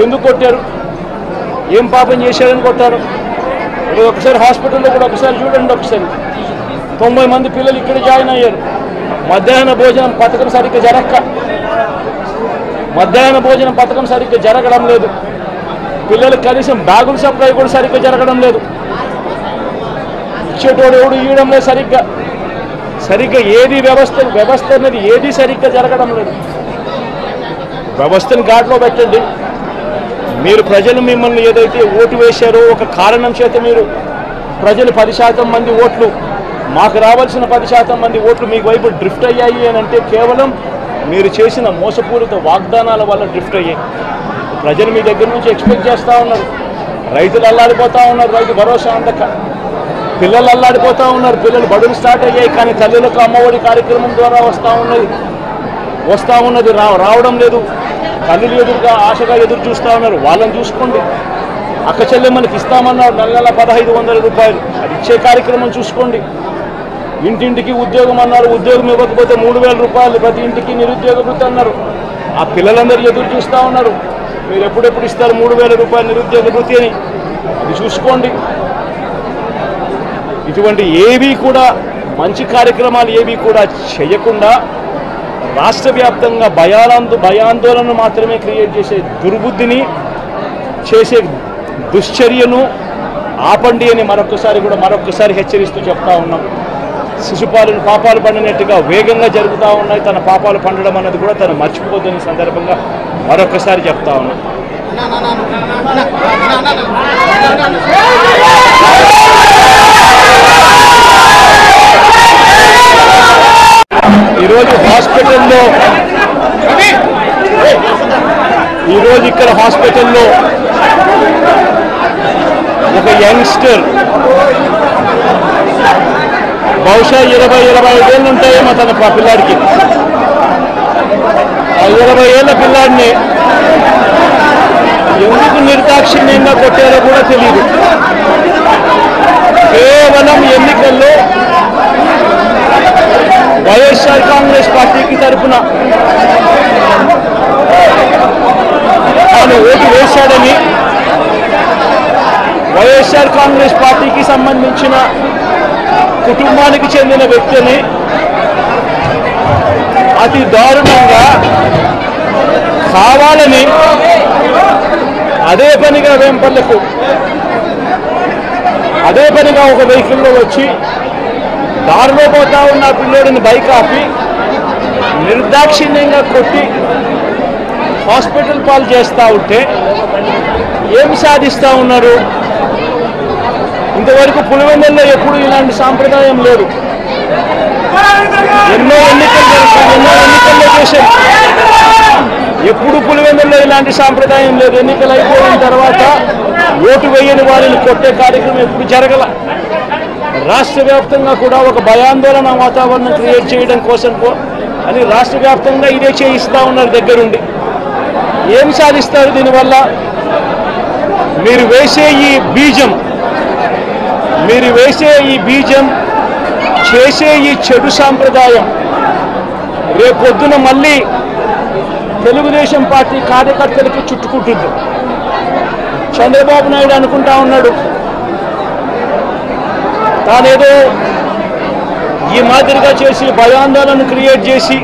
ఎందుకు కొట్టారు? ఏం పాపం చేశారని కొట్టారు? ఒకసారి హాస్పిటల్లో కూడా ఒకసారి చూడండి. ఒకసారి 90 మంది పిల్లలు ఇక్కడ జాయిన్ అయ్యారు. మధ్యాహ్న భోజనం పథకం సరిగ్గా జరగడం లేదు. పిల్లలకు కనీసం బ్యాగుల సప్లై కూడా సరిగ్గా జరగడం లేదు. ఇచ్చేటోడు ఎవడు ఇవ్వడం లేదు సరిగ్గా ఏది వ్యవస్థ అనేది ఏది సరిగ్గా జరగడం లేదు. వ్యవస్థను ఘాట్లో పెట్టండి. మీరు ప్రజలు మిమ్మల్ని ఏదైతే ఓటు వేశారో ఒక కారణం చేత మీరు ప్రజలు 10% మంది ఓట్లు మాకు రావాల్సిన 10% మంది ఓట్లు మీకు వైపు డ్రిఫ్ట్ అయ్యాయి అని అంటే కేవలం మీరు చేసిన మోసపూరిత వాగ్దానాల వల్ల డ్రిఫ్ట్ అయ్యాయి. ప్రజలు మీ దగ్గర నుంచి ఎక్స్పెక్ట్ చేస్తూ ఉన్నారు. రైతులు అల్లాడిపోతూ ఉన్నారు, రైతు భరోసా అందక. పిల్లలు అల్లాడిపోతూ ఉన్నారు, పిల్లలు బడులు స్టార్ట్ అయ్యాయి. కానీ తల్లులకు అమ్మఒడి కార్యక్రమం ద్వారా వస్తూ ఉన్నది రావడం లేదు. తల్లులు ఎదురుగా ఆశగా ఎదురు చూస్తూ ఉన్నారు. వాళ్ళని చూసుకోండి. అక్క చెల్లెమ్మలకి ఇస్తామన్నారు నెల 1500 రూపాయలు, అది ఇచ్చే కార్యక్రమం చూసుకోండి. ఇంటింటికి ఉద్యోగం అన్నారు, ఉద్యోగం ఇవ్వకపోతే 3000 రూపాయలు ప్రతి ఇంటికి నిరుద్యోగ వృత్తి అన్నారు. ఆ పిల్లలందరూ ఎదురు చూస్తూ ఉన్నారు. మీరు ఎప్పుడెప్పుడు ఇస్తారు 3000 రూపాయలు నిరుద్యోగ వృత్తి అని, అది చూసుకోండి. ఇటువంటి ఏవి కూడా మంచి కార్యక్రమాలు ఏవి కూడా చేయకుండా రాష్ట్ర వ్యాప్తంగా భయాందోళన మాత్రమే క్రియేట్ చేసే దుర్బుద్ధిని చేసే దుశ్చర్యను ఆపండి అని మరొకసారి హెచ్చరిస్తూ చెప్తా ఉన్నాం. శిశుపాలను పాపాలు పండినట్టుగా వేగంగా జరుగుతూ ఉన్నాయి. తన పాపాలు పండడం అన్నది కూడా తను మర్చిపోదని సందర్భంగా మరొకసారి చెప్తా ఉన్నాం. ఈరోజు ఇక్కడ హాస్పిటల్లో ఒక యంగ్స్టర్ బహుశా 20-25 ఏళ్ళు ఉంటాయేమో తన పిల్లాడికి. ఆ 20 ఏళ్ళ పిల్లాడిని ఎందుకు నిర్దాక్షిణ్యంగా కొట్టారో కూడా తెలియదు. కేవలం ఎన్నికల్లో వైఎస్ఆర్ కాంగ్రెస్ పార్టీకి తరఫున ఆయన ఓటు వేశాడని వైఎస్ఆర్ కాంగ్రెస్ పార్టీకి సంబంధించిన కుటుంబానికి చెందిన వ్యక్తిని అతి దారుణంగా కావాలని అదే పనిగా వేంపల్లకు ఒక వెహికల్లో వచ్చి దారిలో పోతా ఉన్న పిల్లోడిని బైక్ ఆపి నిర్దాక్షిణ్యంగా కొట్టి హాస్పిటల్ పాలు చేస్తూ ఉంటే ఏమి సాధిస్తూ ఉన్నారు? ఇంతవరకు పులివెందుల్లో ఎప్పుడు ఇలాంటి సాంప్రదాయం లేదు. ఎన్నో ఎన్నికల్లో చేశారు. ఎప్పుడు పులివెందుల్లో ఇలాంటి సాంప్రదాయం లేదు. ఎన్నికలు అయిపోయిన తర్వాత ఓటు వేయని వారిని కొట్టే కార్యక్రమం ఎప్పుడు జరగల. రాష్ట్ర వ్యాప్తంగా కూడా ఒక భయాందోళన వాతావరణం క్రియేట్ చేయడం కోసం అని రాష్ట్ర వ్యాప్తంగా ఇదే చేయిస్తూ ఉన్నారు దగ్గరుండి. ఏం సాధిస్తారు దీనివల్ల? మీరు వేసే ఈ బీజం చేసే ఈ చెడు సాంప్రదాయం రేపొద్దున మళ్ళీ తెలుగుదేశం పార్టీ కార్యకర్తలకి చుట్టుకుంటుంది. చంద్రబాబు నాయుడు అనుకుంటా ఉన్నాడు తానేదో ఈ మాదిరిగా చేసి భయాందోళన క్రియేట్ చేసి